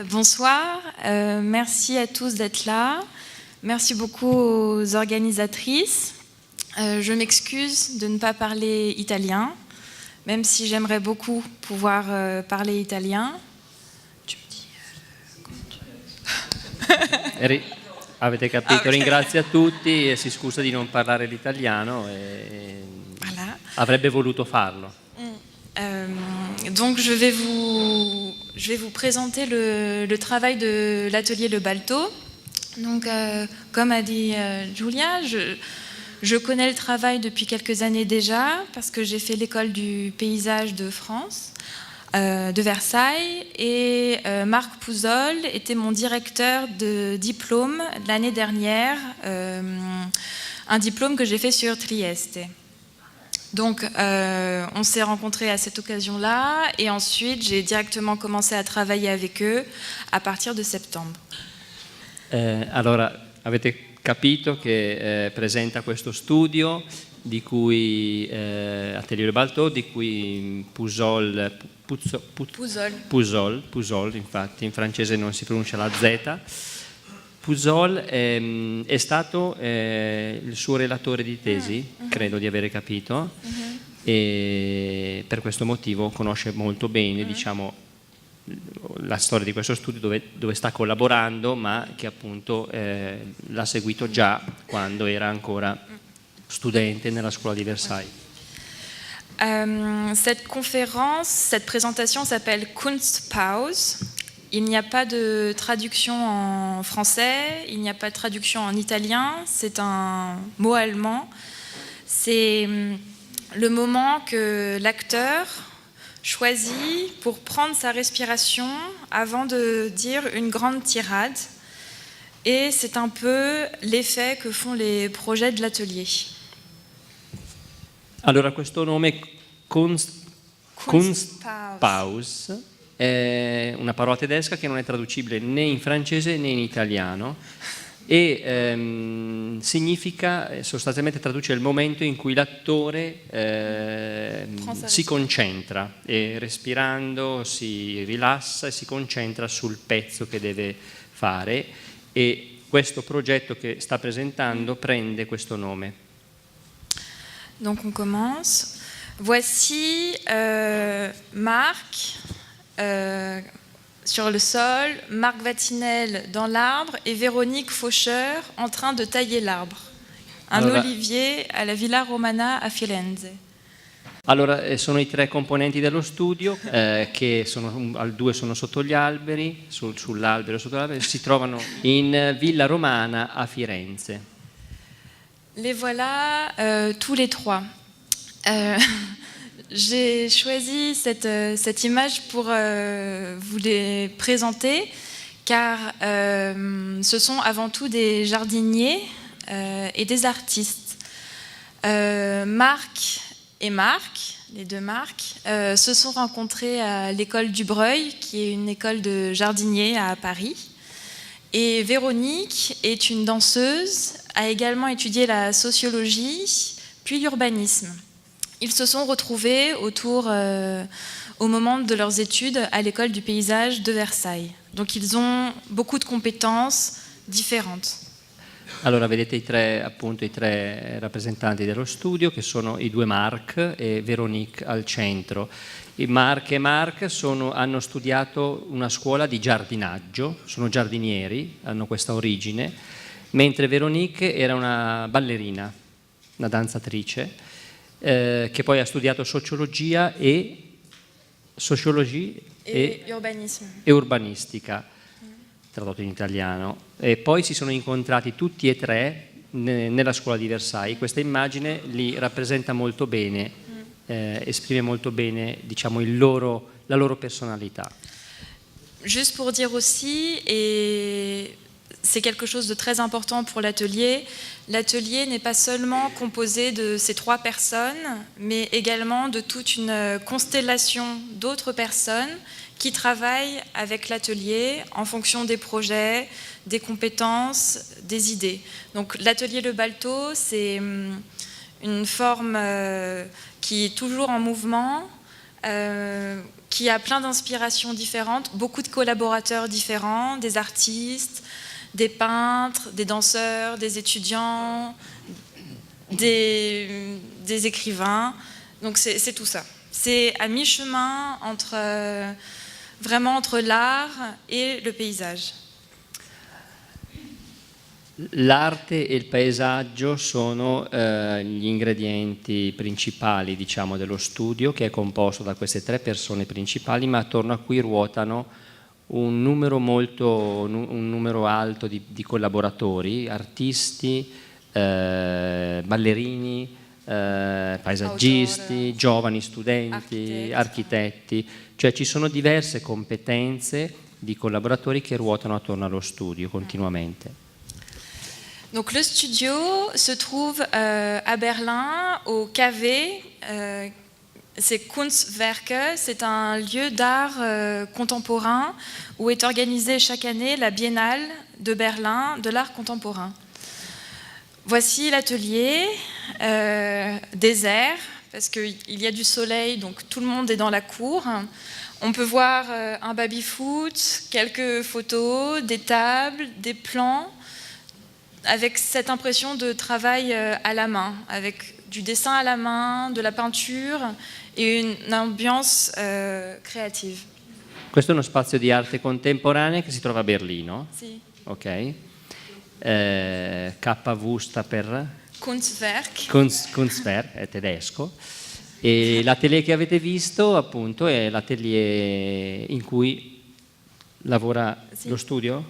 Bonsoir, merci à tous d'être là. Merci beaucoup aux organisatrices. Je m'excuse de ne pas parler italien, même si j'aimerais beaucoup pouvoir parler italien. Tu me dis Avete capito? Okay. Ringrazia tutti e si scusa di non parlare l'italiano e voilà. Avrebbe voluto farlo. Donc je vais vous présenter le travail de l'atelier Le Balto. Donc comme a dit Giulia, je connais le travail depuis quelques années déjà parce que j'ai fait l'école du paysage de France, de Versailles, et Marc Pouzol était mon directeur de diplôme l'année dernière, un diplôme que j'ai fait sur Trieste. Donc, on s'est rencontrés à cette occasion-là et ensuite, j'ai directement commencé à travailler avec eux à partir de septembre. Allora, avete capito che presenta questo studio di cui Atelier Le Balto, di cui Pouzol, infatti in francese non si pronuncia la Z. Pouzol è stato il suo relatore di tesi, credo di avere capito, e per questo motivo conosce molto bene diciamo, la storia di questo studio dove sta collaborando, ma che appunto l'ha seguito già quando era ancora studente nella scuola di Versailles. Cette conférence, cette présentation s'appelle Kunstpause. Il n'y a pas de traduction en français, il n'y a pas de traduction en italien, c'est un mot allemand. C'est le moment que l'acteur choisit pour prendre sa respiration avant de dire une grande tirade. Et c'est un peu l'effet que font les projets de l'atelier. Allora, questo nome Kunstpause è una parola tedesca che non è traducibile né in francese né in italiano e significa, sostanzialmente traduce il momento in cui l'attore si concentra e respirando si rilassa e si concentra sul pezzo che deve fare, e questo progetto che sta presentando prende questo nome. Donc on commence. Voici Marc sur le sol, Marc Vatinel dans l'arbre et Véronique Faucheur en train de tailler l'arbre. Un olivier à la Villa Romana a Firenze. Allora, sono i tre componenti dello studio che due sono sotto gli alberi, sull'albero sotto l'albero, si trovano in Villa Romana a Firenze. Les voilà tous les trois. J'ai choisi cette image pour vous les présenter, car ce sont avant tout des jardiniers et des artistes. Marc et Marc, les deux Marc, se sont rencontrés à l'école du Breuil, qui est une école de jardiniers à Paris. Et Véronique est une danseuse, a également étudié la sociologie, puis l'urbanisme. Ils se sont retrouvés au moment de leurs études à l'école du paysage de Versailles. Donc ils ont beaucoup de compétences différentes. Allora vedete i tre rappresentanti dello studio, che sono i due Marc e Véronique al centro. I Marc e Marc hanno studiato una scuola di giardinaggio, sono giardinieri, hanno questa origine, mentre Véronique era una ballerina, una danzatrice, che poi ha studiato sociologia e urbanistica, tradotto in italiano, e poi si sono incontrati tutti e tre nella scuola di Versailles. Questa immagine li rappresenta molto bene, esprime molto bene, diciamo, la loro personalità. Juste pour dire aussi, et c'est quelque chose de très important pour l'atelier. L'atelier n'est pas seulement composé de ces trois personnes, mais également de toute une constellation d'autres personnes qui travaillent avec l'atelier en fonction des projets, des compétences, des idées. Donc l'atelier Le Balto, c'est une forme qui est toujours en mouvement, qui a plein d'inspirations différentes, beaucoup de collaborateurs différents, des artistes, des peintres, des danseurs, des étudiants, des écrivains. Donc c'est tout ça. C'est à mi-chemin vraiment entre l'art et le paysage. L'arte e il paesaggio sono gli ingredienti principali, diciamo, dello studio, che è composto da queste 3 persone principali, ma attorno a cui ruotano un numero alto di collaboratori, artisti, ballerini, paesaggisti, giovani studenti, architetti, cioè ci sono diverse competenze di collaboratori che ruotano attorno allo studio continuamente. Donc le studio se trouve à Berlin, au KW. C'est Kunstwerke, c'est un lieu d'art contemporain où est organisée chaque année la Biennale de Berlin de l'art contemporain. Voici l'atelier, désert, parce qu'il y a du soleil, donc tout le monde est dans la cour. On peut voir un baby-foot, quelques photos, des tables, des plans, avec cette impression de travail à la main, avec du dessin à la main, de la peinture et une ambiance créative. Questo è uno spazio di arte contemporanea che si trova a Berlino. Sì. Ok. KW sta per? Kunstwerk. Kunstwerk, è tedesco. E l'atelier che avete visto, appunto, è l'atelier in cui lavora lo studio?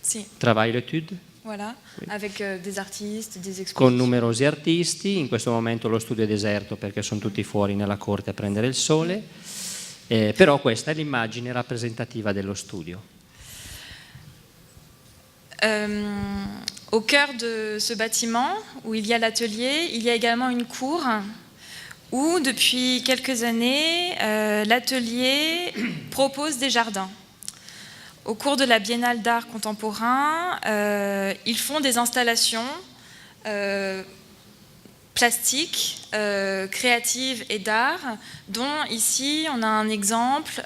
Sì. Travaille l'étude? Voilà, oui. Avec des artistes, des expositions. Con numerosi artisti, in questo momento lo studio è deserto perché sono tutti fuori nella corte a prendere il sole, però questa è l'immagine rappresentativa dello studio. Au cœur de ce bâtiment, où il y a l'atelier, il y a également une cour où, depuis quelques années, l'atelier propose des jardins. Au cours de la Biennale d'art contemporain, ils font des installations plastiques, créatives et d'art, dont ici on a un exemple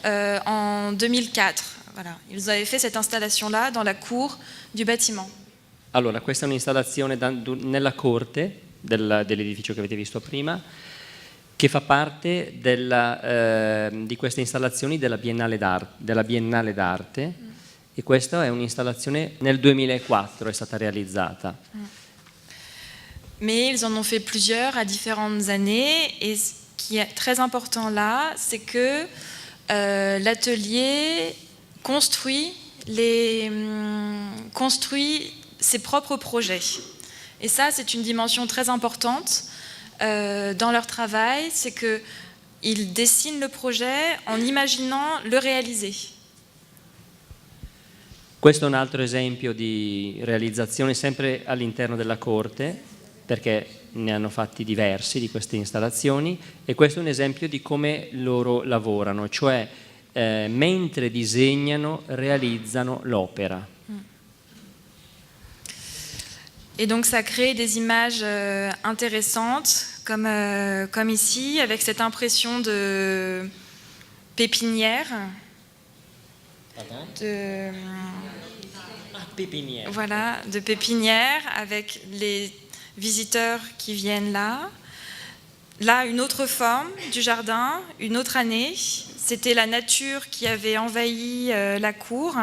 en 2004. Voilà. Ils avaient fait cette installation-là dans la cour du bâtiment. Allora, questa è un'installazione nella corte dell'edificio che avete visto prima, che fa parte di queste installazioni della Biennale d'arte, e questa è un'installazione nel 2004 è stata realizzata. Mais ils en ont fait plusieurs à différentes années, et ce qui est très important là, c'est que l'atelier construit ses propres projets. Et ça, c'est une dimension très importante dans leur travail, c'est qu'ils dessinent le projet en imaginant le réaliser. Questo è un altro esempio di realizzazione sempre all'interno della corte, perché ne hanno fatti diversi di queste installazioni, e questo è un esempio di come loro lavorano, cioè mentre disegnano realizzano l'opera. Et donc ça crée des images intéressantes, comme ici, avec cette impression de pépinière. Pépinière. Voilà, de pépinière, avec les visiteurs qui viennent là. Là, une autre forme du jardin, une autre année. C'était la nature qui avait envahi la cour.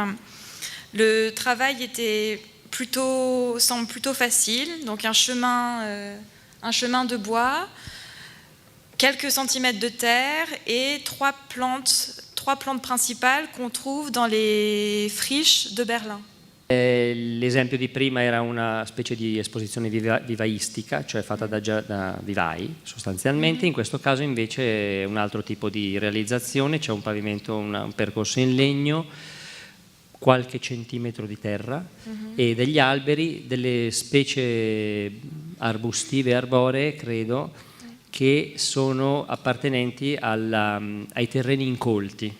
Le travail semble plutôt facile, donc un chemin de bois, quelques centimètres de terre et trois plantes principales qu'on trouve dans les friches de Berlin. L'esempio di prima era una specie di esposizione vivaistica, cioè fatta da vivai sostanzialmente. In questo caso invece è un altro tipo di realizzazione, c'è un pavimento, un percorso in legno, qualche centimetro di terra e degli alberi, delle specie arbustive e arboree, credo, che sono appartenenti ai terreni incolti.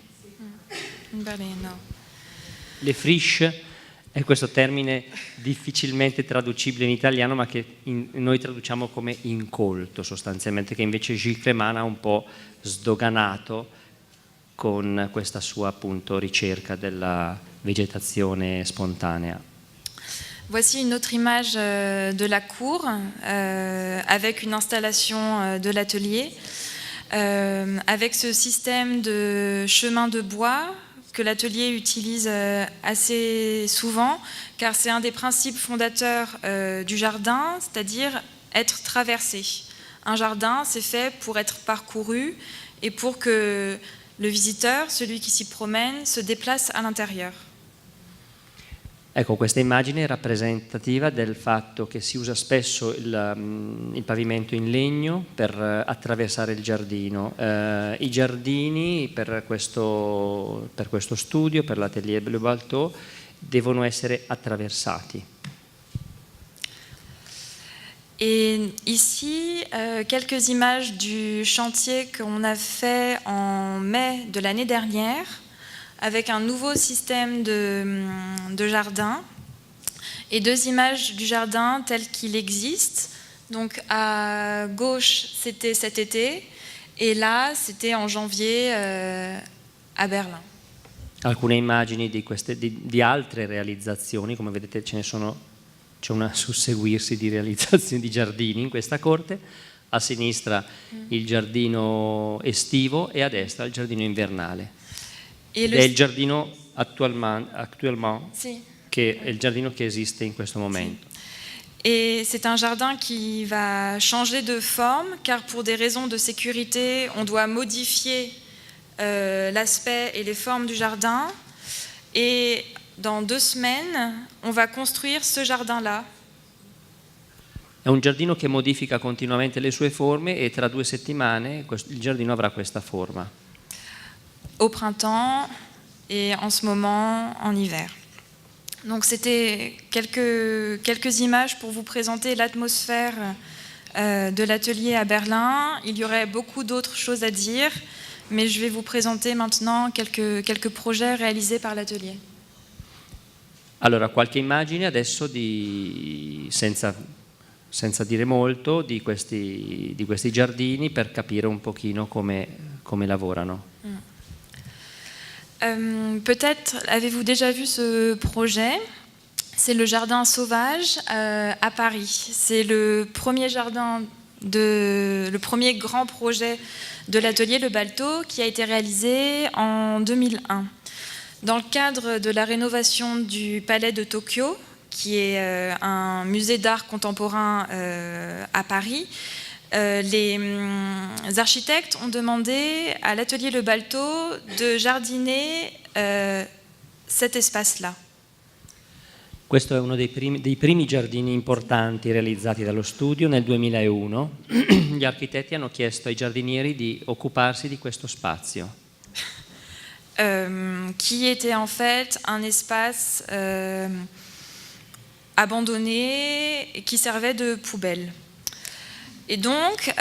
Le friche è questo termine difficilmente traducibile in italiano, ma che noi traduciamo come incolto sostanzialmente, che invece Gilles Clément ha un po' sdoganato con questa sua appunto ricerca della vegetazione spontanea. Voici une autre image de la cour avec une installation de l'atelier, avec ce système de chemin de bois que l'atelier utilise assez souvent, car c'est un des principes fondateurs du jardin, c'est-à-dire être traversé. Un jardin, c'est fait pour être parcouru et pour que le visiteur, celui qui s'y promène, se déplace à l'intérieur. Ecco, questa immagine è rappresentativa del fatto che si usa spesso il pavimento in legno per attraversare il giardino. I giardini per questo studio, per l'atelier Le Balteau, devono essere attraversati. Et ici, quelques images du chantier qu'on a fait en mai de l'année dernière, avec un nouveau système de jardin, et 2 images du jardin tel qu'il existe. Donc à gauche, c'était cet été, et là, c'était en janvier à Berlin. Alcune immagini di altre realizzazioni, come vedete c'è un susseguirsi di realizzazioni di giardini in questa corte, a sinistra il giardino estivo e a destra il giardino invernale. È il giardino actuellement Si. che è il giardino che esiste in questo momento. Et c'est un jardin qui va changer de forme, car pour des raisons de sécurité, on doit modifier l'aspect et les formes du jardin. Et dans 2 semaines, on va construire ce jardin-là. È un giardino che modifica continuamente le sue forme e tra 2 settimane il giardino avrà questa forma. Au printemps et en ce moment en hiver. Donc c'était quelques images pour vous présenter l'atmosphère de l'atelier à Berlin. Il y aurait beaucoup d'autres choses à dire, mais je vais vous présenter maintenant quelques projets réalisés par l'atelier. Allora, qualche immagine adesso senza dire molto di questi giardini per capire un pochino come lavorano. Peut-être avez-vous déjà vu ce projet. C'est le jardin sauvage à Paris. C'est le premier grand projet de l'atelier Le Balteau qui a été réalisé en 2001. Dans le cadre de la rénovation du Palais de Tokyo, qui est un musée d'art contemporain à Paris, les architectes ont demandé à l'atelier Le Balteau de jardiner cet espace-là. Questo è uno dei primi giardini importanti realizzati dallo studio nel 2001. Gli architetti hanno chiesto ai giardinieri di occuparsi di questo spazio. Qui était en fait un espace abandonné et qui servait de poubelle. Et donc,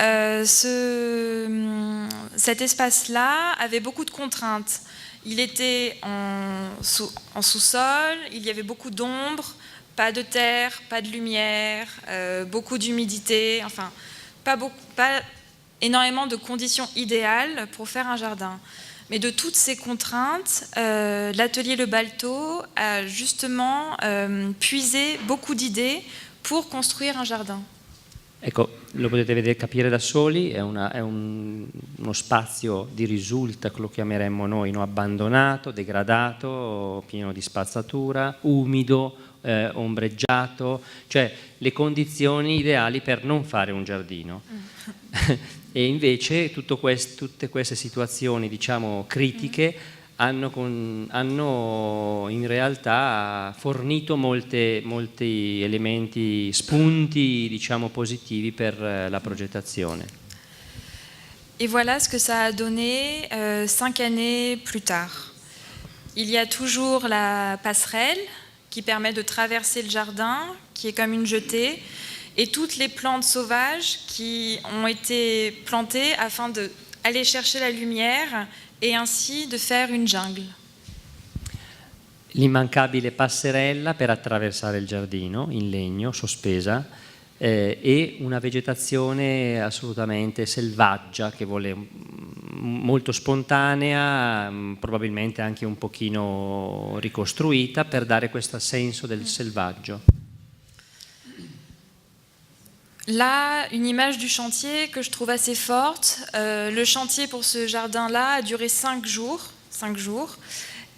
cet espace-là avait beaucoup de contraintes. Il était en sous-sol, il y avait beaucoup d'ombre, pas de terre, pas de lumière, beaucoup d'humidité, enfin, pas énormément de conditions idéales pour faire un jardin. Mais de toutes ces contraintes, l'atelier Le Balteau a justement puisé beaucoup d'idées pour construire un jardin. Ecco, lo potete capire da soli, è uno spazio di risulta, lo chiameremmo noi, no? Abbandonato, degradato, pieno di spazzatura, umido, ombreggiato, cioè le condizioni ideali per non fare un giardino. E invece tutte queste situazioni, diciamo, critiche hanno in realtà fornito molti elementi, spunti, diciamo, positivi per la progettazione. Et voilà ce que ça a donné 5 années plus tard. Il y a toujours la passerelle qui permet de traverser le jardin, qui est comme une jetée, et toutes les plantes sauvages qui ont été plantées afin d'aller chercher la lumière et ainsi de faire une jungle. L'immancabile passerella per attraversare il giardino in legno sospesa e una vegetazione assolutamente selvaggia che vuole molto spontanea, probabilmente anche un pochino ricostruita per dare questo senso del selvaggio. Là, une image du chantier que je trouve assez forte. Le chantier pour ce jardin-là a duré 5 jours,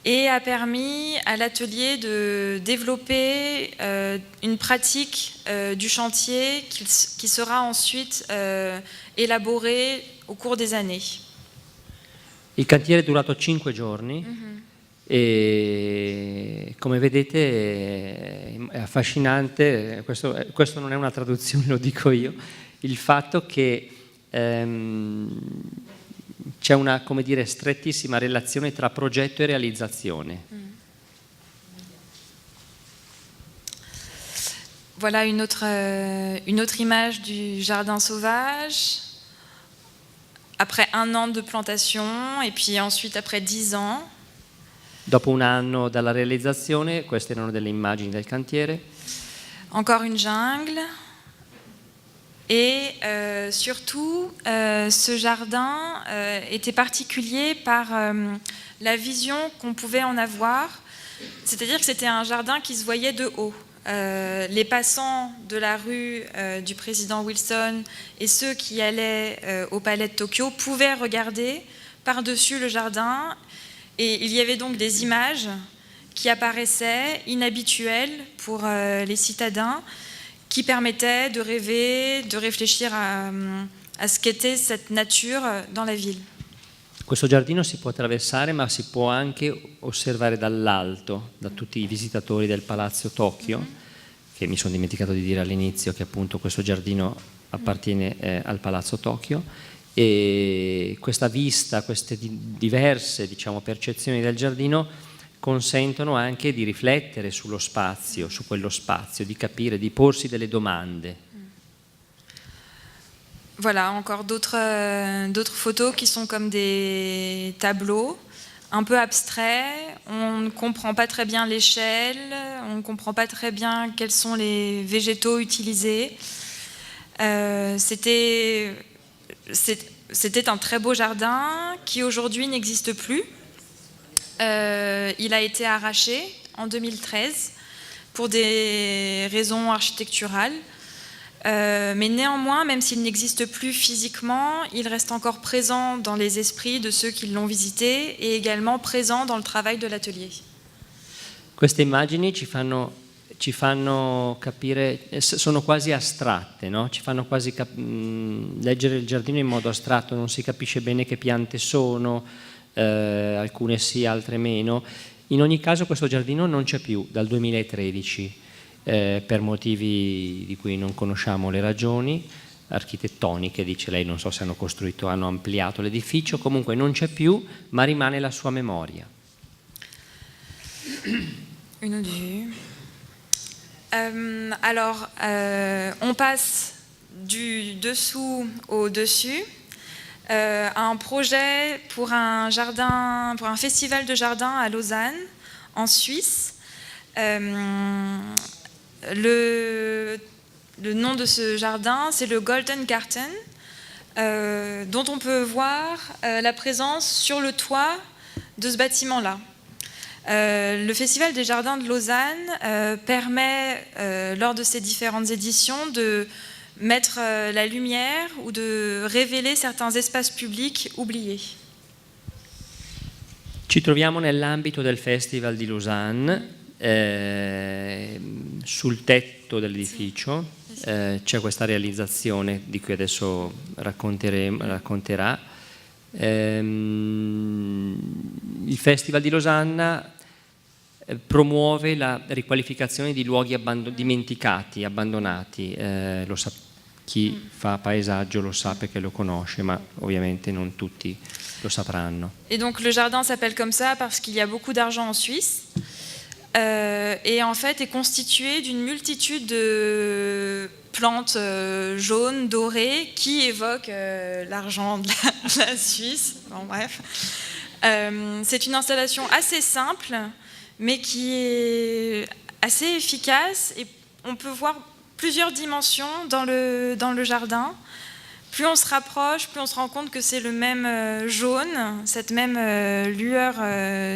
et a permis à l'atelier de développer une pratique du chantier qui sera ensuite élaborée au cours des années. Il cantiere è durato 5 giorni e come vedete è affascinante, questo non è una traduzione, lo dico io, il fatto che c'è una, come dire, strettissima relazione tra progetto e realizzazione. Voilà une autre image du jardin sauvage. Après 1 an de plantation et puis ensuite après 10 ans. Dopo 1 anno dalla realizzazione, queste erano delle immagini del cantiere. Encore une jungle. Et surtout, ce jardin était particulier par la vision qu'on pouvait en avoir. C'est-à-dire que c'était un jardin qui se voyait de haut. Les passants de la rue du président Wilson et ceux qui allaient au palais de Tokyo pouvaient regarder par-dessus le jardin. Et il y avait donc des images qui apparaissaient inhabituelles pour les citadins, qui permettaient de rêver, de réfléchir à ce qu'était cette nature dans la ville. Questo giardino si può attraversare, ma si può anche osservare dall'alto, da tutti i visitatori del Palazzo Tokyo, che mi sono dimenticato di dire all'inizio che appunto questo giardino appartiene al Palazzo Tokyo, e questa vista, queste diverse, diciamo, percezioni del giardino consentono anche di riflettere sullo spazio, su quello spazio, di capire, di porsi delle domande. Voilà, encore d'autres photos qui sont comme des tableaux, un peu abstraits. On ne comprend pas très bien l'échelle, on ne comprend pas très bien quels sont les végétaux utilisés. C'était un très beau jardin qui aujourd'hui n'existe plus. Il a été arraché en 2013 pour des raisons architecturales. Mais néanmoins, même s'il n'existe plus physiquement, il reste encore présent dans les esprits de ceux qui l'ont visité et également présent dans le travail de l'atelier. Queste immagini ci fanno capire, sono quasi astratte, no? Ci fanno quasi leggere il giardino in modo astratto, non si capisce bene che piante sono, alcune sì, altre meno. In ogni caso questo giardino non c'è più dal 2013. Per motivi di cui non conosciamo le ragioni architettoniche, dice lei, non so se hanno ampliato l'edificio, comunque non c'è più, ma rimane la sua memoria. Une autre vue. Alors, on passe du dessous au dessus. Un projet pour un festival de jardin à Lausanne, en Suisse. Le nom de ce jardin, c'est le Golden Garten, dont on peut voir la présence sur le toit de ce bâtiment-là. Le Festival des Jardins de Lausanne permet, lors de ces différentes éditions, de mettre la lumière ou de révéler certains espaces publics oubliés. Ci troviamo nell'ambito del Festival di Lausanne. Sul tetto dell'edificio c'è questa realizzazione di cui adesso racconterà. Il Festival di Losanna promuove la riqualificazione di luoghi dimenticati, abbandonati. Chi fa paesaggio lo sa perché lo conosce, ma ovviamente non tutti lo sapranno. Et donc le jardin s'appelle comme ça parce qu'il y a beaucoup d'argent en Suisse. Et en fait est constitué d'une multitude de plantes jaunes, dorées, qui évoquent l'argent de la Suisse. Bon, bref. C'est une installation assez simple, mais qui est assez efficace. Et on peut voir plusieurs dimensions dans le jardin. plus on se rapproche, plus on se rend compte que c'est le même jaune, cette même lueur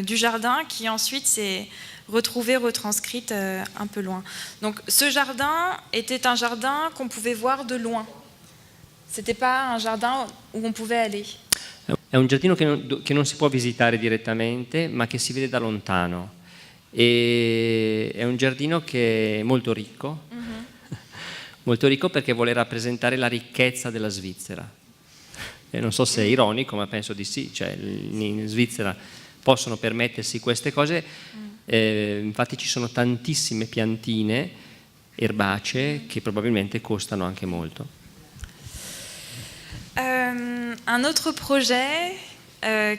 du jardin qui ensuite s'est retranscrite un peu loin. Donc ce jardin était un jardin qu'on pouvait voir de loin. C'était pas un jardin où on pouvait aller. È un giardino che non si può visitare direttamente, ma che si vede da lontano. E è un giardino che è molto ricco, molto ricco perché vuole rappresentare la ricchezza della Svizzera. E non so se è ironico, ma penso di sì, cioè in Svizzera possono permettersi queste cose, infatti ci sono tantissime piantine erbacee che probabilmente costano anche molto. Un autre projet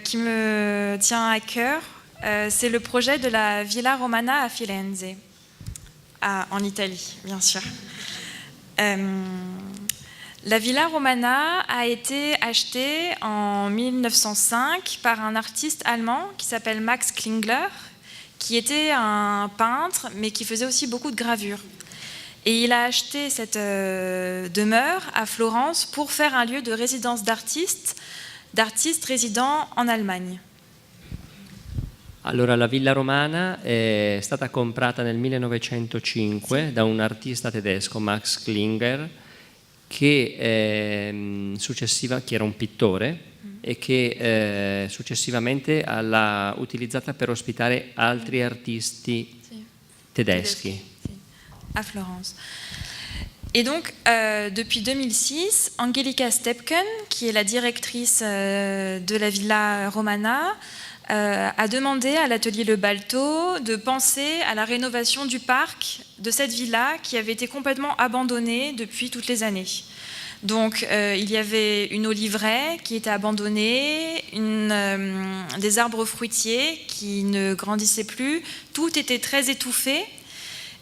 qui me tient à cœur, c'est le projet de la Villa Romana à Firenze, en Italie, bien sûr. La Villa Romana a été achetée en 1905 par un artiste allemand qui s'appelle Max Klingler, qui était un peintre, mais qui faisait aussi beaucoup de gravures. Et il a acheté cette demeure à Florence pour faire un lieu de résidence d'artistes résidant en Allemagne. Allora, la Villa Romana è stata comprata nel 1905 da un artista tedesco, Max Klinger, che era un pittore e che successivamente l'ha utilizzata per ospitare altri artisti tedeschi. À Florence. Et donc, depuis 2006, Angelika Stepken, qui est la directrice de la Villa Romana, a demandé à l'atelier Le Balto de penser à la rénovation du parc de cette villa qui avait été complètement abandonnée depuis toutes les années. Donc, il y avait une oliveraie qui était abandonnée, des arbres fruitiers qui ne grandissaient plus, tout était très étouffé.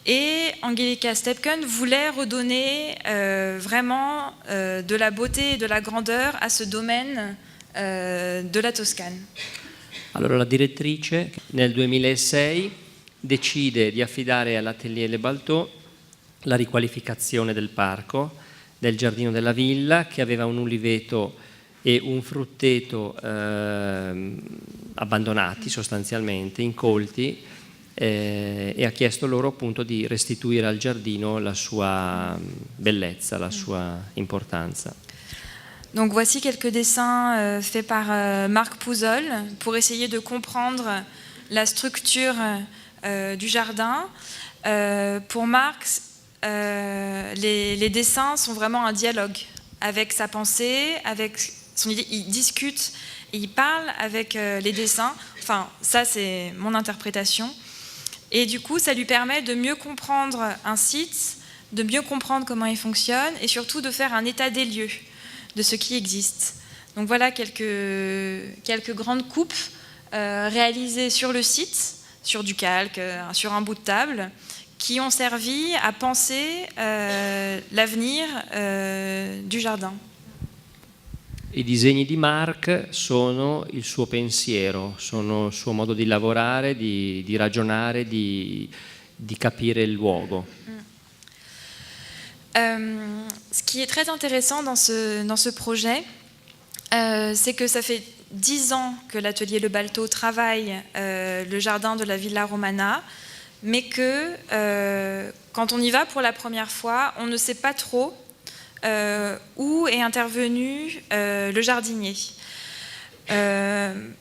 Et Angelika Stepken voulait redonner vraiment de la beauté et de la grandeur à ce domaine de la Toscane. Allora la direttrice nel 2006 decide di affidare all'Atelier Le Balto la riqualificazione del parco, del giardino della villa, che aveva un uliveto e un frutteto abbandonati sostanzialmente, incolti, e ha chiesto loro appunto di restituire al giardino la sua bellezza, la sua importanza. Donc voici quelques dessins faits par Marc Pouzol pour essayer de comprendre la structure du jardin. Pour Marc, les dessins sont vraiment un dialogue avec sa pensée, avec son idée. Il discute et il parle avec les dessins. Enfin, ça c'est mon interprétation. Et du coup, ça lui permet de mieux comprendre un site, de mieux comprendre comment il fonctionne et surtout de faire un état des lieux de ce qui existe. Donc voilà quelques grandes coupes réalisées sur le site, sur du calque, sur un bout de table, qui ont servi à penser l'avenir du jardin. I disegni di Marc sono il suo pensiero, sono il suo modo di lavorare, di ragionare, di capire il luogo. Ce qui est très intéressant dans ce projet, c'est que ça fait 10 ans que l'atelier Le Balto travaille le jardin de la Villa Romana, mais que quand on y va pour la première fois, on ne sait pas trop où est intervenu le jardinier.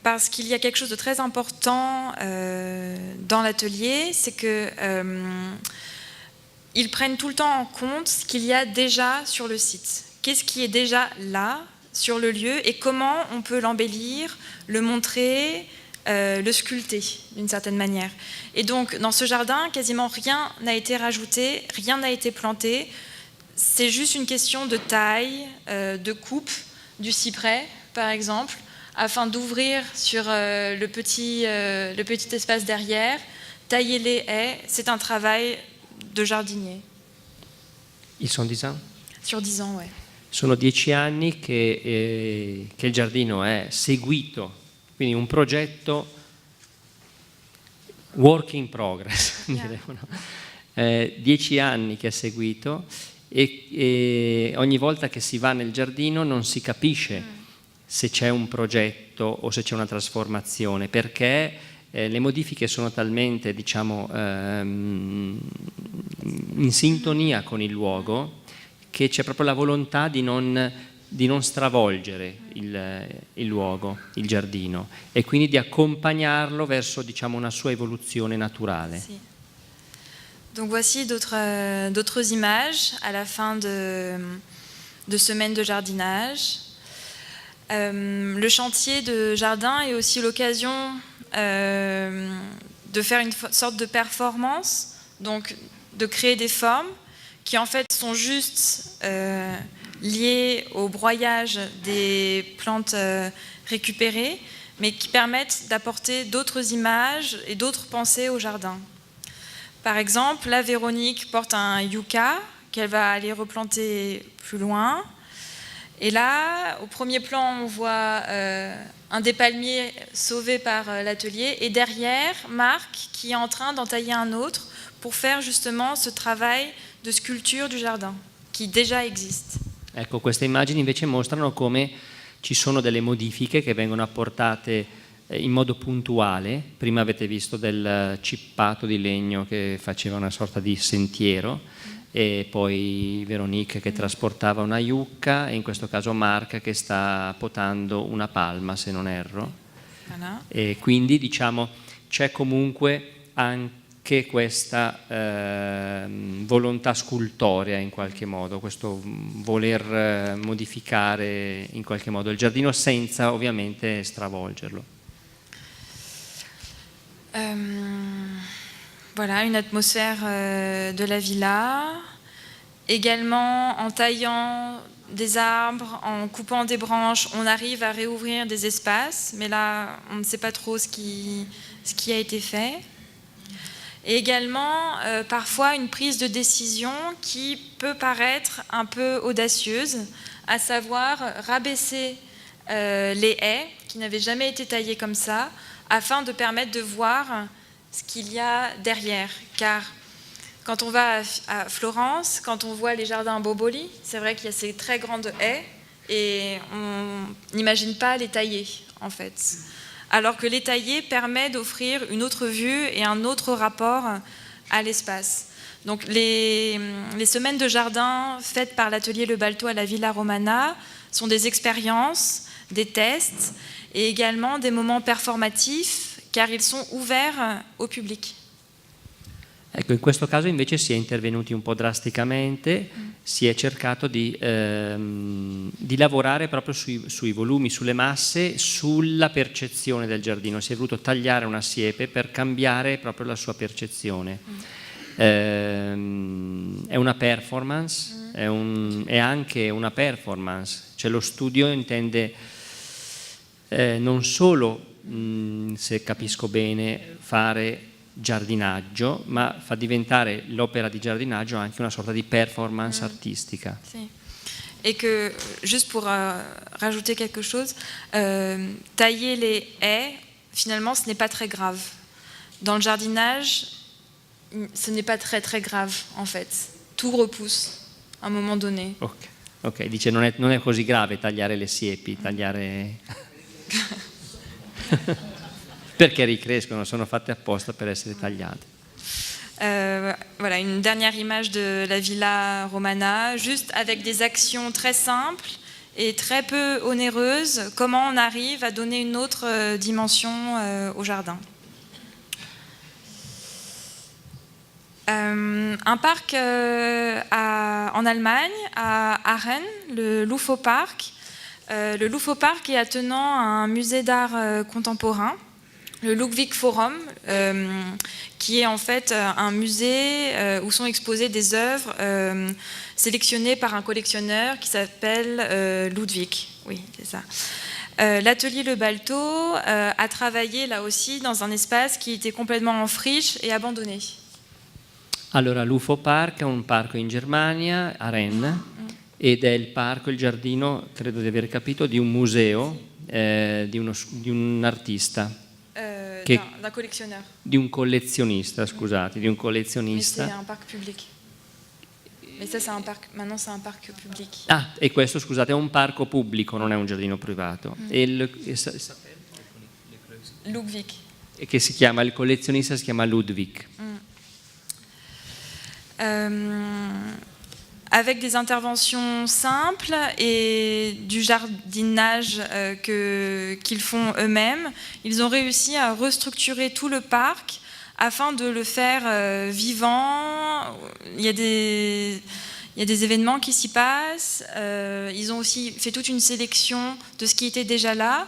Parce qu'il y a quelque chose de très important dans l'atelier, c'est que ils prennent tout le temps en compte ce qu'il y a déjà sur le site. Qu'est-ce qui est déjà là, sur le lieu, et comment on peut l'embellir, le montrer, le sculpter d'une certaine manière. Et donc, dans ce jardin, quasiment rien n'a été rajouté, rien n'a été planté. C'est juste une question de taille, de coupe du cyprès, par exemple, afin d'ouvrir sur le petit espace derrière, tailler les haies. C'est un travail de giardinier. Ils sont 10 ans? Sur 10 ans, ouais. Sono 10 anni che il giardino è seguito, quindi un progetto work in progress, diremo, no? 10 anni che è seguito e ogni volta che si va nel giardino non si capisce se c'è un progetto o se c'è una trasformazione, perché le modifiche sono talmente, diciamo, in sintonia con il luogo che c'è proprio la volontà di non stravolgere il luogo, il giardino, e quindi di accompagnarlo verso, diciamo, una sua évolution naturelle. Si. Donc voici d'autres images à la fin de semaines de jardinage. Le chantier de jardin est aussi l'occasion de faire une sorte de performance, donc de créer des formes qui en fait sont juste liées au broyage des plantes récupérées, mais qui permettent d'apporter d'autres images et d'autres pensées au jardin. Par exemple, là, Véronique porte un yucca qu'elle va aller replanter plus loin. Et là, au premier plan, on voit un des palmiers sauvé par l'atelier. Et derrière, Marc qui est en train d'entailler un autre pour faire justement ce travail de sculpture du jardin, qui déjà existe. Ecco, queste immagini invece mostrano come ci sono delle modifiche che vengono apportate in modo puntuale. Prima avete visto del cippato di legno che faceva una sorta di sentiero, e poi Véronique che trasportava una yucca, e in questo caso Marc che sta potando una palma, se non erro. Voilà. E quindi, diciamo, c'è comunque anche questa volontà scultorea in qualche modo, questo voler modificare in qualche modo il giardino senza ovviamente stravolgerlo. Voilà, une atmosphère de la villa. Également, en taillant des arbres, en coupant des branches, on arrive à réouvrir des espaces, mais là, on ne sait pas trop ce qui a été fait. Et également, parfois, une prise de décision qui peut paraître un peu audacieuse, à savoir rabaisser les haies qui n'avaient jamais été taillées comme ça, afin de permettre de voir ce qu'il y a derrière. Car quand on va à Florence, quand on voit les jardins Boboli, c'est vrai qu'il y a ces très grandes haies et on n'imagine pas les tailler en fait. Alors que les tailler permet d'offrir une autre vue et un autre rapport à l'espace. Donc les semaines de jardin faites par l'atelier Le Balto à la Villa Romana sont des expériences, des tests et également des moments performatifs car ils sont ouverts au public. Ecco, in questo caso invece si è intervenuti un po' drasticamente, si è cercato di lavorare proprio sui volumi, sulle masse, sulla percezione del giardino. Si è voluto tagliare una siepe per cambiare proprio la sua percezione. È una performance, è anche una performance, cioè lo studio intende non solo, se capisco bene, fare giardinaggio, ma fa diventare l'opera di giardinaggio anche una sorta di performance artistica. Si. Et que, juste pour rajouter quelque chose, tailler les haies, finalement, ce n'est pas très grave. Dans le jardinage, ce n'est pas très très grave, en fait. Tout repousse à un moment donné. Ok, dice non è così grave tagliare le siepi, tagliare... perché ricrescono, sono fatte apposta per essere tagliate. Voilà, une dernière image de la Villa Romana, juste avec des actions très simples et très peu onéreuses, comment on arrive à donner une autre dimension au jardin. Un parc en Allemagne, à Aachen, le Lufo-Park. Le Lufo-Park est attenant à un musée d'art contemporain, le Ludwig Forum, qui est en fait un musée où sont exposées des œuvres sélectionnées par un collectionneur qui s'appelle Ludwig. Oui, c'est ça. L'atelier Le Balto a travaillé là aussi dans un espace qui était complètement en friche et abandonné. Allora, l'UFO Park è un parco in Germania, a Rennes, ed è il parco, il giardino, credo di aver capito, di un museo, di un artista. D'un collectionneur. Di un collezionista, scusate, di un collezionista. Mais c'est un parc public. Mais ça, c'est un parc. Maintenant, c'est un parc public. Ah, e questo, scusate, è un parco pubblico, non è un giardino privato. Ludwig. E che si chiama, il collezionista si chiama Ludwig. Avec des interventions simples et du jardinage qu'ils font eux-mêmes, ils ont réussi à restructurer tout le parc afin de le faire vivant. Il y a des événements qui s'y passent. Ils ont aussi fait toute une sélection de ce qui était déjà là.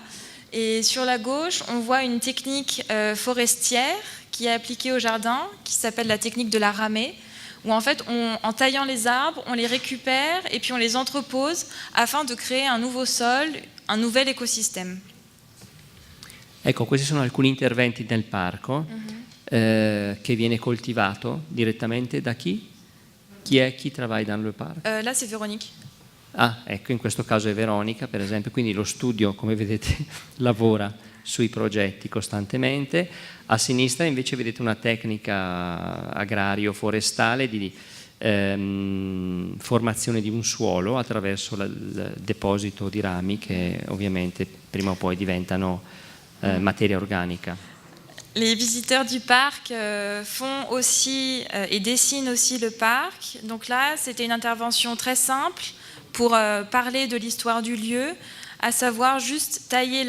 Et sur la gauche, on voit une technique forestière qui est appliquée au jardin, qui s'appelle la technique de la ramée, où en fait, en taillant les arbres, on les récupère et puis on les entrepose afin de créer un nouveau sol, un nouvel écosystème. Ecco, questi sono alcuni interventi nel parco che viene coltivato direttamente da chi? Chi travaille dans le parc? Là, c'est Véronique. Ah, ecco, in questo caso è Veronica, per esempio, quindi lo studio, come vedete, lavora sui progetti costantemente. A sinistra invece vedete una tecnica agrario-forestale di formazione di un suolo attraverso il deposito di rami che ovviamente prima o poi diventano materia organica. Les visiteurs du parc font aussi et dessinent aussi le parc. Donc là, c'était une intervention très simple pour parler de l'histoire du lieu, à savoir juste tailler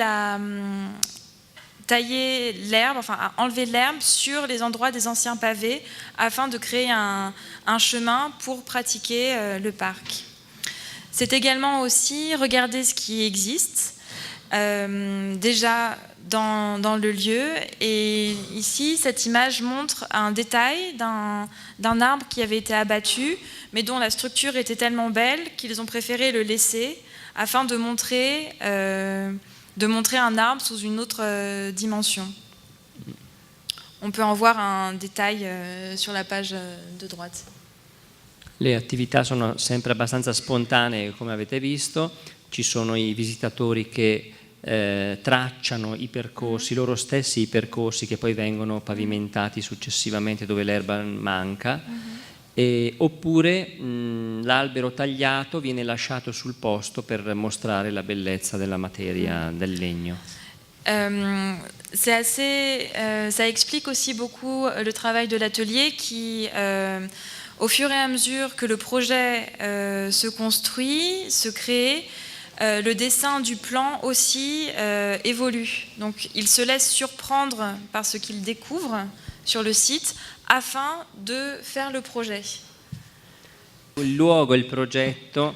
l'herbe, enfin enlever l'herbe sur les endroits des anciens pavés afin de créer un chemin pour pratiquer le parc. C'est également aussi regarder ce qui existe déjà dans le lieu. Et ici, cette image montre un détail d'un arbre qui avait été abattu, mais dont la structure était tellement belle qu'ils ont préféré le laisser afin de montrer un arbre sous une autre dimension. On peut en voir un détail sur la page de droite. Le attività sono sempre abbastanza spontanee, come avete visto. Ci sono i visitatori che tracciano i percorsi, loro stessi i percorsi che poi vengono pavimentati successivamente dove l'erba manca. Oppure l'albero tagliato viene lasciato sul posto per mostrare la bellezza della materia del legno. Ça explique aussi beaucoup le travail de l'atelier qui, au fur et à mesure que le projet se construit, se crée, le dessin du plan aussi évolue. Donc il se laisse surprendre par ce qu'il découvre sur le site afin de faire le projet. Il luogo, il progetto,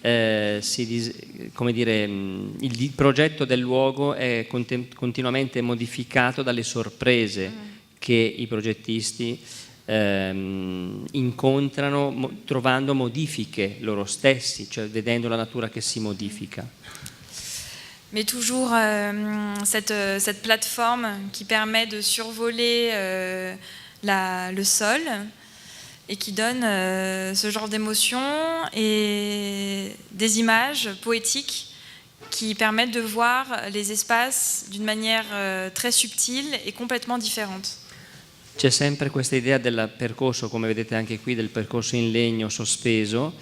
come dire, il progetto del luogo è continuamente modificato dalle sorprese che i progettisti incontrano trovando modifiche loro stessi, cioè vedendo la natura che si modifica. Mais toujours cette plateforme qui permet de survoler le sol et qui donne ce genre d'émotion et des images poétiques qui permettent de voir les espaces d'une manière très subtile et complètement différente. C'è sempre questa idea del percorso, come vedete anche qui, del percorso in legno sospeso,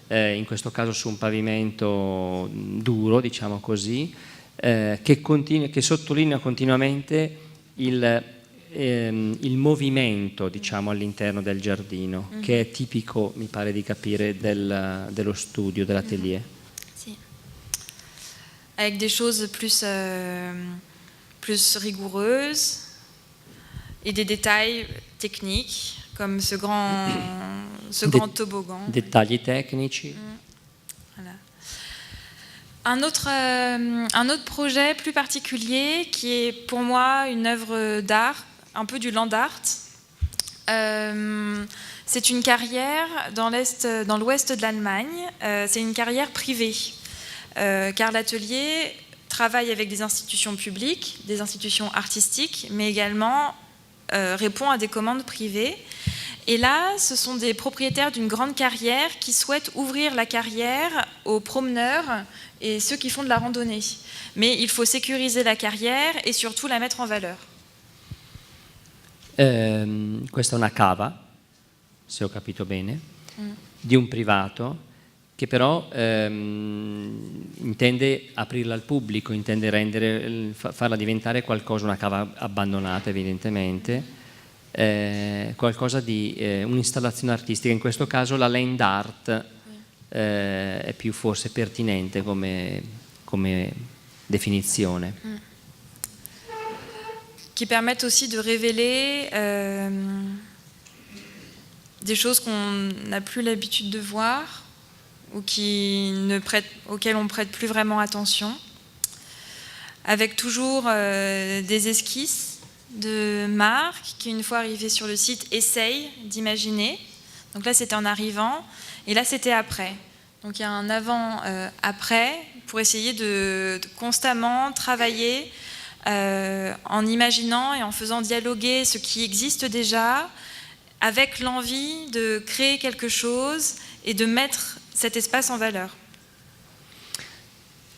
in questo caso su un pavimento duro, diciamo così, che sottolinea continuamente il movimento, diciamo, all'interno del giardino, che è tipico, mi pare di capire, dello studio, dell'atelier. Sì. Avec des choses plus rigoureuses et des détails techniques, comme ce grand toboggan. Dettagli tecnici. Voilà. Un autre projet plus particulier qui est pour moi une œuvre d'art, un peu du land art. C'est une carrière dans l'ouest de l'Allemagne. C'est une carrière privée, car l'atelier travaille avec des institutions publiques, des institutions artistiques, mais également répond à des commandes privées. Et là, ce sont des propriétaires d'une grande carrière qui souhaitent ouvrir la carrière aux promeneurs et ceux qui font de la randonnée. Mais il faut sécuriser la carrière et surtout la mettre en valeur. Questa è una cava, se ho capito bene, di un privato che però intende aprirla al pubblico, intende farla diventare qualcosa, una cava abbandonata evidentemente, qualcosa di un'installazione artistica. In questo caso la land art è più forse pertinente come définition. Qui permettent aussi de révéler des choses qu'on n'a plus l'habitude de voir ou auxquelles on ne prête plus vraiment attention, avec toujours des esquisses de Marc qui, une fois arrivé sur le site, essaye d'imaginer. Donc là, c'était en arrivant, et là, c'était après. Donc il y a un avant-après pour essayer de constamment travailler en imaginant et en faisant dialoguer ce qui existe déjà avec l'envie de créer quelque chose et de mettre cet espace en valeur.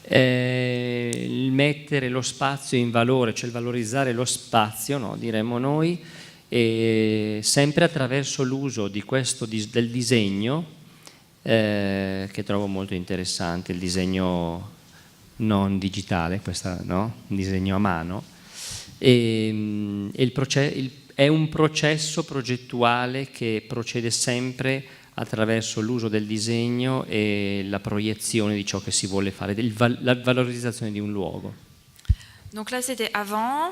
Il mettere lo spazio in valore, cioè il valorizzare lo spazio, no, diremmo noi, e sempre attraverso l'uso di del disegno, che trovo molto interessante, il disegno non digitale, un disegno a mano, è un processo progettuale che procede sempre attraverso l'uso del disegno et la proiezione di ciò che si vuole fare, la valorizzazione di un luogo. Donc là c'était avant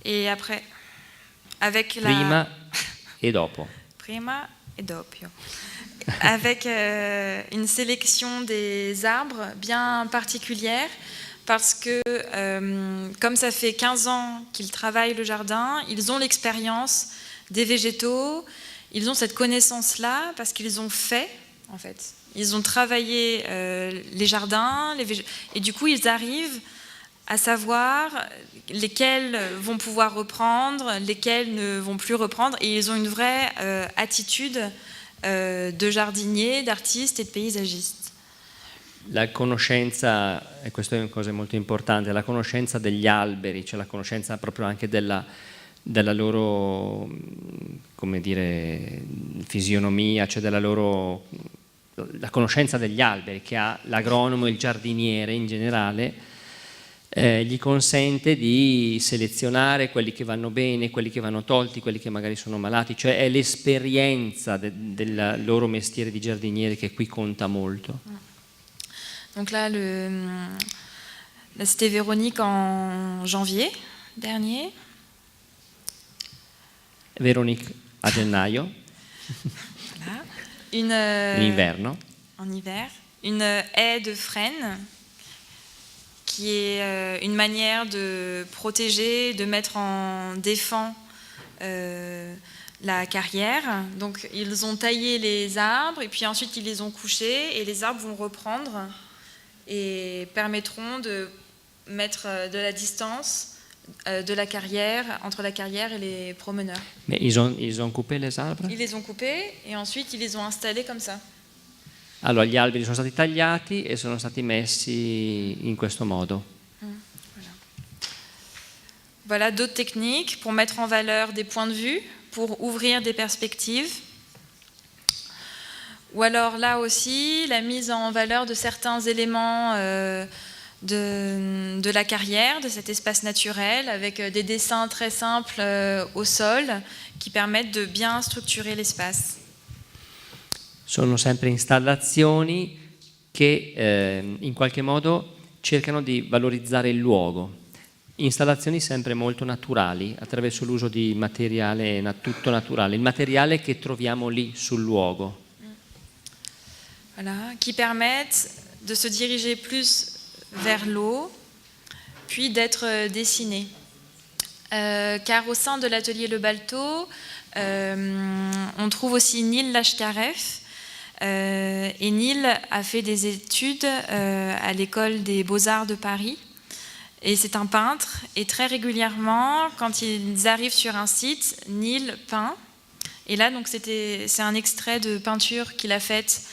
et après, avec Prima e dopo. Prima e dopo. Avec une sélection des arbres bien particulière, parce que comme ça fait 15 ans qu'ils travaillent le jardin, ils ont l'expérience des végétaux, ils ont cette connaissance-là parce qu'ils ont fait, en fait. Ils ont travaillé les jardins, et du coup ils arrivent à savoir lesquels vont pouvoir reprendre, lesquels ne vont plus reprendre, et ils ont une vraie attitude de jardinier, d'artiste et de paesagiste. La conoscenza, e questa è una cosa molto importante, la conoscenza degli alberi, cioè la conoscenza proprio anche della loro, come dire, fisionomia, cioè la conoscenza degli alberi che ha l'agronomo e il giardiniere in generale, gli consente di selezionare quelli che vanno bene, quelli che vanno tolti, quelli che magari sono malati, cioè è l'esperienza del loro mestiere di giardiniere che qui conta molto. Donc là, c'était Véronique en janvier dernier. Véronique a gennaio, Voilà. in inverno. En hiver. Une haie de frêne, qui est une manière de protéger, de mettre en défense la carrière. Donc ils ont taillé les arbres et puis ensuite ils les ont couchés et les arbres vont reprendre et permettront de mettre de la distance de la carrière, entre la carrière et les promeneurs. Mais ils ont coupé les arbres? Ils les ont coupés et ensuite ils les ont installés comme ça. Allora gli alberi sono stati tagliati e sono stati messi in questo modo. Voilà d'autres techniques pour mettre en valeur des points de vue, pour ouvrir des perspectives. Ou alors là aussi, la mise en valeur de certains éléments de la carrière, de cet espace naturel, avec des dessins très simples au sol qui permettent de bien structurer l'espace. Sono sempre installazioni che in qualche modo cercano di valorizzare il luogo. Installazioni sempre molto naturali, attraverso l'uso di materiale tutto naturale, il materiale che troviamo lì sul luogo. Voilà, qui permettent de se diriger plus vers l'eau, puis d'être dessinés. Car au sein de l'atelier Le Balto, on trouve aussi Neil Lashkareff. Et Neil a fait des études à l'école des Beaux-Arts de Paris. Et c'est un peintre. Et très régulièrement, quand ils arrivent sur un site, Neil peint. Et là, donc, c'est un extrait de peinture qu'il a faite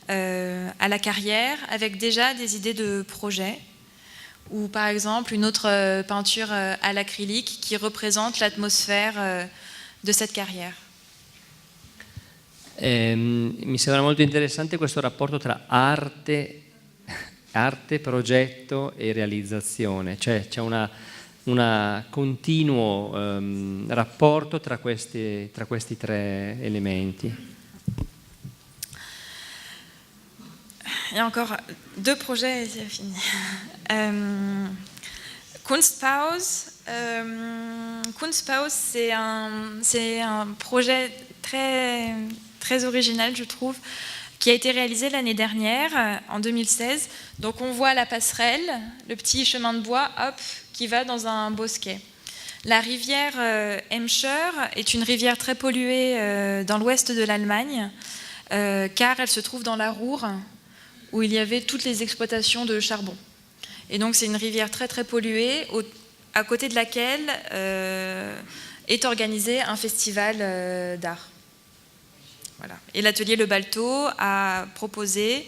à la carrière, avec déjà des idées de projet. Ou par exemple, une autre peinture à l'acrylique qui représente l'atmosphère de cette carrière. Mi sembra molto interessante questo rapporto tra arte, progetto e realizzazione, cioè c'è un continuo rapporto tra questi tre elementi. Il y a encore 2 projets et c'est fini. Kunstpause. Kunstpause, c'est un projet très original, je trouve, qui a été réalisé l'année dernière, en 2016. Donc on voit la passerelle, le petit chemin de bois, hop, qui va dans un bosquet. La rivière Emscher est une rivière très polluée dans l'ouest de l'Allemagne, car elle se trouve dans la Ruhr, où il y avait toutes les exploitations de charbon. Et donc c'est une rivière très très polluée, à côté de laquelle est organisé un festival d'art. Voilà. Et l'atelier Le Balto a proposé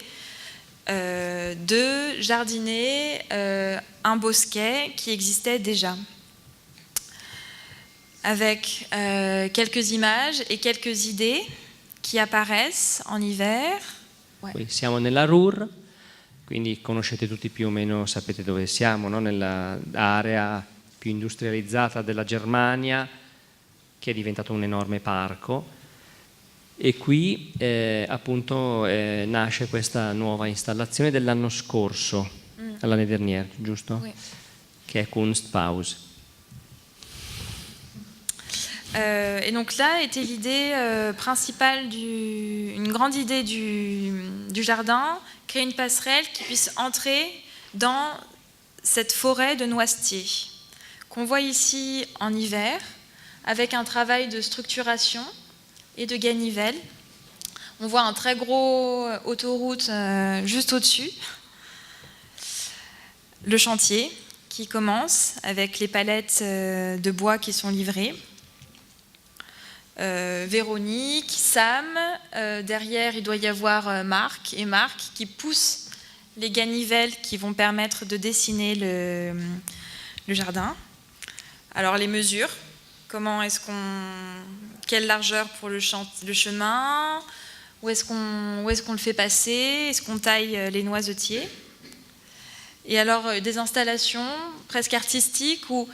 de jardiner un bosquet qui existait déjà, avec quelques images et quelques idées qui apparaissent en hiver. Qui siamo nella Ruhr, quindi conoscete tutti più o meno, sapete dove siamo, no? Nell'area più industrializzata della Germania, che è diventato un enorme parco, e qui appunto nasce questa nuova installazione dell'anno scorso, l'année dernière, giusto? Oui. Che è Kunstpause. Et donc là était l'idée principale, une grande idée du jardin, créer une passerelle qui puisse entrer dans cette forêt de noisetiers qu'on voit ici en hiver, avec un travail de structuration et de ganivelle. On voit un très gros autoroute juste au-dessus. Le chantier qui commence avec les palettes de bois qui sont livrées. Véronique, Sam, derrière il doit y avoir Marc qui poussent les ganivelles qui vont permettre de dessiner le jardin. Alors les mesures, quelle largeur pour le chemin, où est-ce qu'on le fait passer, est-ce qu'on taille les noisetiers. Et alors des installations presque artistiques où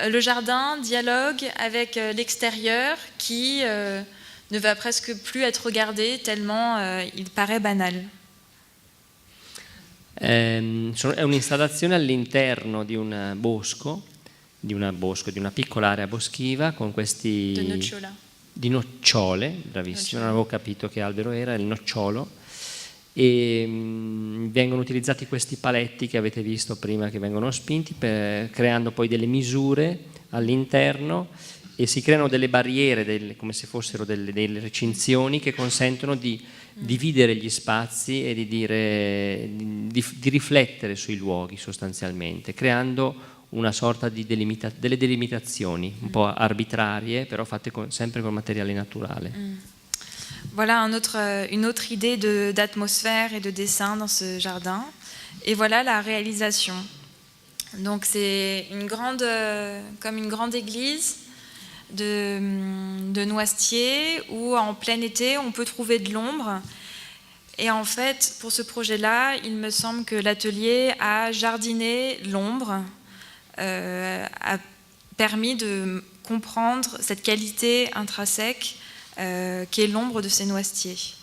le jardin dialogue avec l'extérieur qui ne va presque plus être regardé tellement il paraît banal. È un'installazione all'interno di un bosco, di una piccola area boschiva con questi di nocciole, bravissimo, non avevo capito che albero era, il nocciolo, e vengono utilizzati questi paletti che avete visto prima che vengono spinti, creando poi delle misure all'interno, e si creano delle barriere, come se fossero delle recinzioni che consentono di dividere gli spazi e di riflettere sui luoghi sostanzialmente, creando una sorta di delle delimitazioni un po' arbitrarie, però fatte sempre con materiale naturale. Voilà une autre idée d'atmosphère et de dessin dans ce jardin. Et voilà la réalisation. Donc c'est comme une grande église de noisetiers où en plein été on peut trouver de l'ombre. Et en fait, pour ce projet-là, il me semble que l'atelier a jardiné l'ombre, a permis de comprendre cette qualité intrinsèque che è l'ombra di questi noisetiers.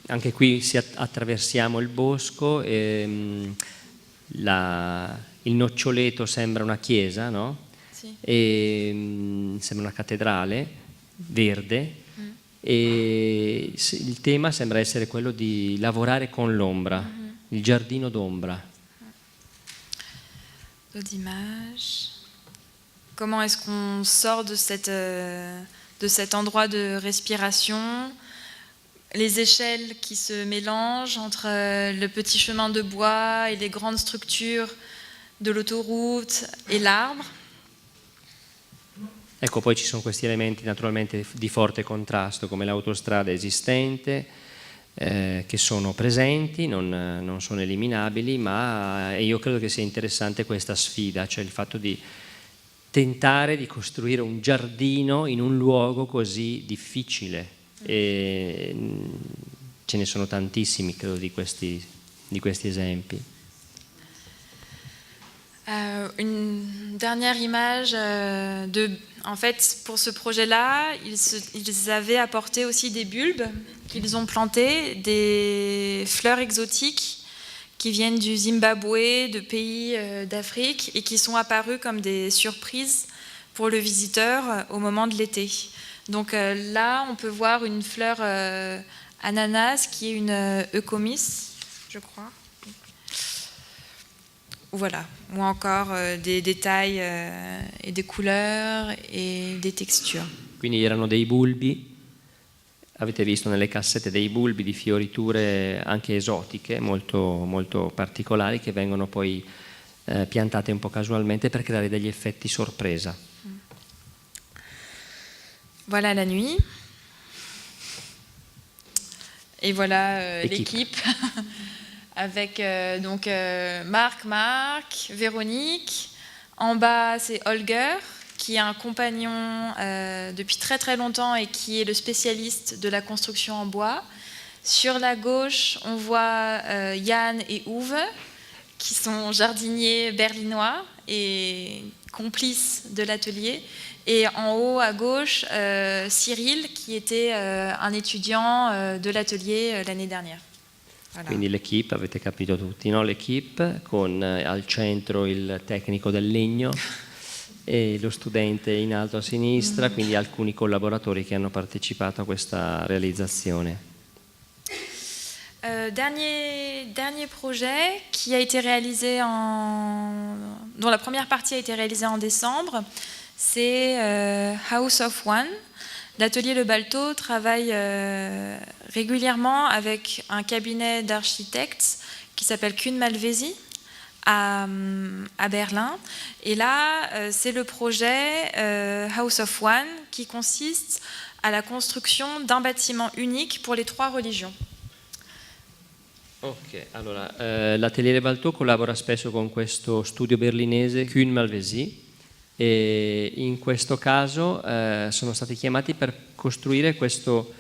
Anche qui attraversiamo il bosco e il noccioleto sembra una chiesa, no? Sì. E sembra una cattedrale verde, e il tema sembra essere quello di lavorare con l'ombra, il giardino d'ombra. D'autres images. Comment est-ce qu'on sort de cet endroit de respiration, les échelles qui se mélangent entre le petit chemin de bois et les grandes structures de l'autoroute et l'arbre. Ecco, poi ci sono questi elementi naturalmente di forte contrasto, come l'autostrada esistente, che sono presenti, non sono eliminabili, ma io credo che sia interessante questa sfida, cioè il fatto di tentare di costruire un giardino in un luogo così difficile, e ce ne sono tantissimi, credo, di questi esempi. Une dernière image en fait, pour ce projet-là, ils avaient apporté aussi des bulbes qu'ils ont plantés, des fleurs exotiques qui viennent du Zimbabwe, de pays d'Afrique, et qui sont apparues comme des surprises pour le visiteur au moment de l'été. Donc là, on peut voir une fleur ananas qui est une Eucomis, je crois. Voilà, ou encore des détails et des couleurs et des textures. Quindi erano dei bulbi, avete visto nelle cassette dei bulbi di fioriture anche esotiche, molto, molto particolari, che vengono poi piantate un po' casualmente per creare degli effetti sorpresa. Voilà la nuit. Et voilà l'équipe. Avec donc Marc, Véronique. En bas, c'est Holger, qui est un compagnon depuis très très longtemps et qui est le spécialiste de la construction en bois. Sur la gauche, on voit Yann et Uwe, qui sont jardiniers berlinois et complices de l'atelier. Et en haut à gauche, Cyril, qui était un étudiant de l'atelier l'année dernière. Voilà. Quindi l'equipe, avete capito tutti, no? L'equipe con al centro il tecnico del legno e lo studente in alto a sinistra, quindi alcuni collaboratori che hanno partecipato a questa realizzazione. Dernier projet qui a été réalisé dont la première partie a été réalisée en décembre, c'est House of One. L'atelier Le Balto travaille régulièrement avec un cabinet d'architectes qui s'appelle Kuhn Malvesi à Berlin. Et là, c'est le projet House of One qui consiste à la construction d'un bâtiment unique pour les 3 religions. Ok, allora l'Atelier Le Balto collabora spesso con questo studio berlinese Kuhn Malvesi. E in questo caso sono stati chiamati per costruire questo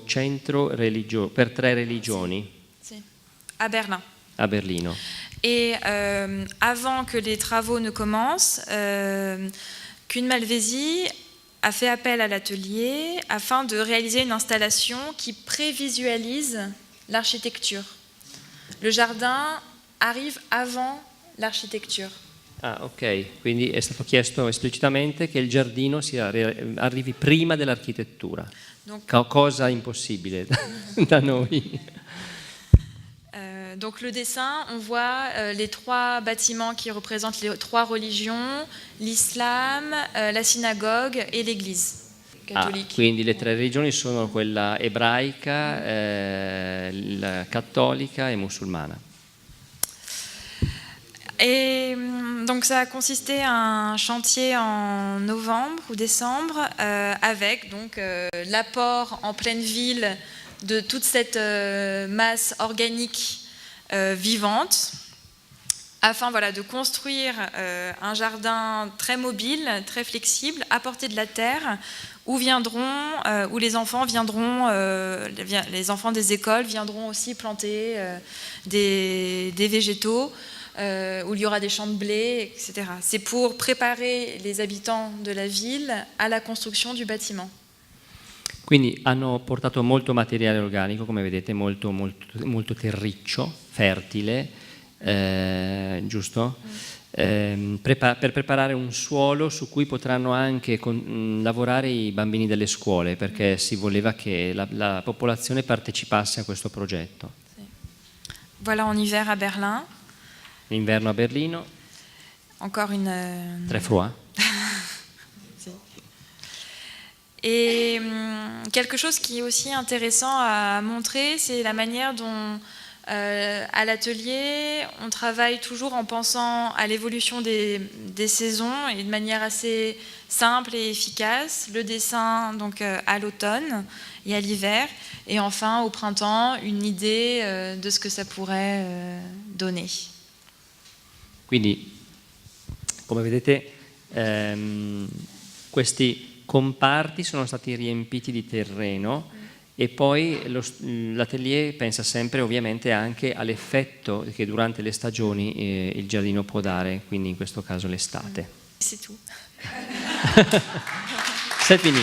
centro per 3 religioni. Sì. À Berlin. A Berlino. Et avant que les travaux ne commencent, Kuhn Malvesi a fait appel à l'atelier afin de réaliser une installation qui prévisualise l'architecture. Le jardin arrive avant l'architecture. Ah, ok, quindi è stato chiesto esplicitamente che il giardino arrivi prima dell'architettura, cosa impossibile da noi. Donc le dessin, on voit les 3 bâtiments qui représentent les 3 religions, l'islam, la synagogue et l'église catholique. Quindi le 3 religioni sono quella ebraica, la cattolica e musulmana. Et donc ça a consisté à un chantier en novembre ou décembre avec donc l'apport en pleine ville de toute cette masse organique vivante afin de construire un jardin très mobile, très flexible, à portée de la terre où les enfants viendront, les enfants des écoles viendront aussi planter des végétaux. Où il y aura des champs de blé, etc. C'est pour préparer les habitants de la ville à la construction du bâtiment. Quindi hanno portato molto materiale organico, come vedete, molto, molto, molto terriccio, fertile, giusto? Per preparare un suolo su cui potranno anche lavorare i bambini delle scuole, perché si voleva che la popolazione partecipasse a questo progetto. Sì. Voilà en hiver à Berlin. L'inverno a Berlino. Encore une... Très froid. Et quelque chose qui est aussi intéressant à montrer, c'est la manière dont à l'atelier, on travaille toujours en pensant à l'évolution des saisons et de manière assez simple et efficace. Le dessin donc à l'automne et à l'hiver, et enfin au printemps, une idée de ce que ça pourrait donner. Quindi, come vedete, questi comparti sono stati riempiti di terreno e poi l'atelier pensa sempre ovviamente anche all'effetto che durante le stagioni il giardino può dare, quindi in questo caso l'estate. C'est tout. C'est fini.